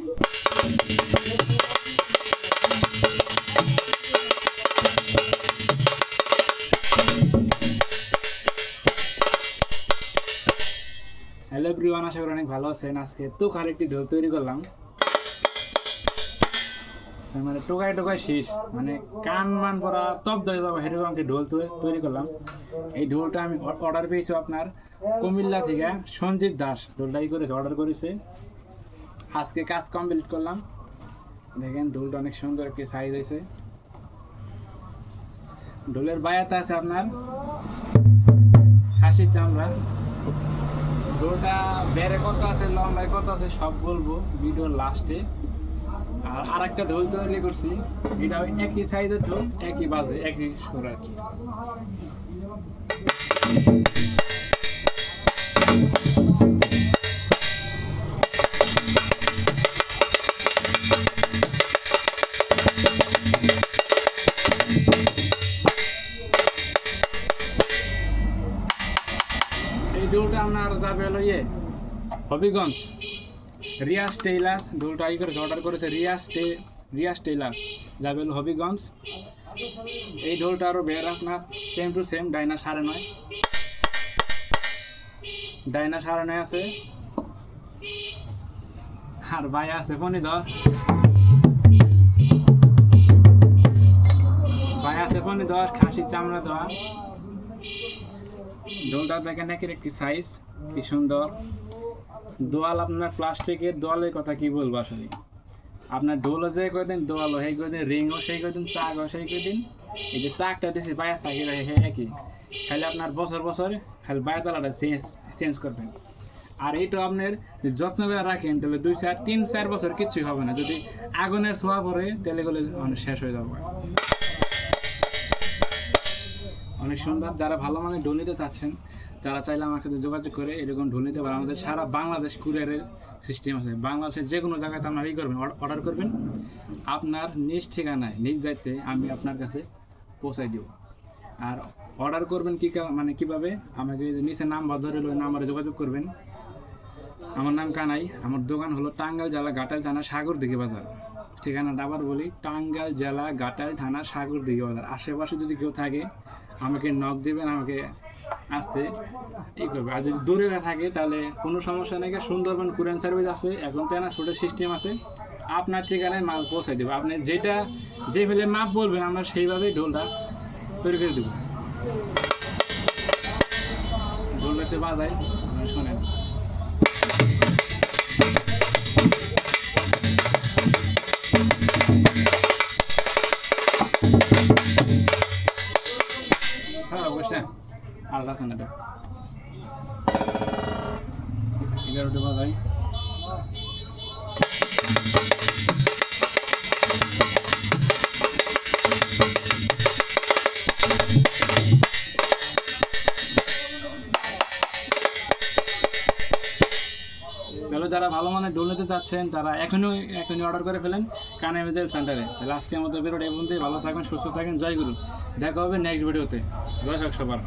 Hello everyone, আশা করি অনেক ভালো আছেন। আজকে তোকার একটি ঢোল তৈরি করলাম, মানে টোকায় টোকায় শেষ, মানে কান মান পরা তপ হয়ে যাবো সেরকম একটি ঢোল তৈরি করলাম। এই ঢোলটা আমি অর্ডার পেয়েছি আপনার কুমিল্লা থেকে, সঞ্জিত দাস ঢোলটা করেছে, অর্ডার করেছে। আজকে কাজ কমপ্লিট করলাম। দেখেন ঢোলটা অনেক সুন্দর একটি সাইজ হয়েছে। ঢোলের বায়াতে আছে আপনার খাসির চামড়া। ঢোলটা বেড়ে কত আছে, লম্বায় কত আছে সব বলবো ভিডিওর লাস্টে। আর একটা ঢোল তৈরি করছি, এটা একই সাইজের ঢোল, একই বাজে, একই সুর আর কি। এই ঢোলটা আপনার যাবে হলো হবিগঞ্জ রিয়াজ টেইলার্স। ঢোলটা অর্ডার করেছে রিয়াজ টেইলার্স, যাবে হলো হবিগঞ্জ। এই ঢোলটা আরও বের আপনার সেম টু সেম ডাইনা 9.5 আছে। আর ভাই আছে ফণিধর, খাসির চামড়া দেওয়া। ঢোলটা দেখেন একের একটি সাইজ, কি সুন্দর। দোয়াল আপনার প্লাস্টিকের দোয়ালের কথা কি বলবো আসলে। আপনার ঢোলও যে কদিন দোয়ালও সেই কদিন, রিংও সেই কদিন, চাকও সেই কদিন। এই যে চাকটা দিয়েছি বায়া চাকি একই, খালি আপনার বছর খালি বায়া তালাটা চেঞ্জ করবেন। আর এইটা আপনার যত্ন করে রাখেন তাহলে 2-3-4 বছর কিচ্ছুই হবে না। যদি আগুনের ছোঁয়া পড়ে তাহলে গেলে অনেক শেষ হয়ে যাবে। অনেক সুন্দর। যারা ভালো মানের ঢোল নিতে চাচ্ছেন, যারা চাইলে আমার সাথে যোগাযোগ করে এরকম ঢোল নিতে পারে। আমাদের সারা বাংলাদেশ কুরিয়ারের সিস্টেম আছে। বাংলাদেশের যে কোনো জায়গাতে আপনার করবেন, অর্ডার করবেন, আপনার নিজ ঠিকানায় নিজ দায়িত্বে আমি আপনার কাছে পৌঁছাই দেব। আর অর্ডার করবেন কীভাবে, আমাকে নিচে নাম্বার ধরে ওই নাম্বারে যোগাযোগ করবেন। আমার নাম কানাই, আমার দোকান হলো টাঙ্গাইল জেলা ঘাটাইল থানা সাগরদিঘি বাজার। ঠিকানাটা আবার বলি, টাঙ্গাইল জেলা ঘাটাইল থানা সাগরদিঘি বাজার। আশেপাশে যদি কেউ থাকে আমাকে নক দেবেন, আমাকে আসতে করবে। আর যদি দূরে থাকে তাহলে কোনো সমস্যা নেই, সুন্দরবন কুরিয়ার সার্ভিস আছে, এখন ট্রান্সপোর্টের সিস্টেম আছে। আপনার ঠিকানায় মাল পৌঁছাই দেবো। আপনি যে ফেলে মাপ বলবেন, আমরা সেইভাবেই ঢোলটা তৈরি করে দেবো। ঢোলটাতে বাজাই, শোনেন। হ্যাঁ অবশ্যই, আলাদা আছে না, 11টা বাজাই। তাহলে যারা ভালো মানের ঢোল নিতে চাচ্ছেন তারা এখনই অর্ডার করে ফেলেন কানাই মিউজিক সেন্টারে। তাহলে আজকের মতো বেরোটা এই পর্যন্তই। ভালো থাকবেন, সুস্থ থাকেন। জয় গুরু। দেখা হবে নেক্সট ভিডিওতে। জয় হোক সবার।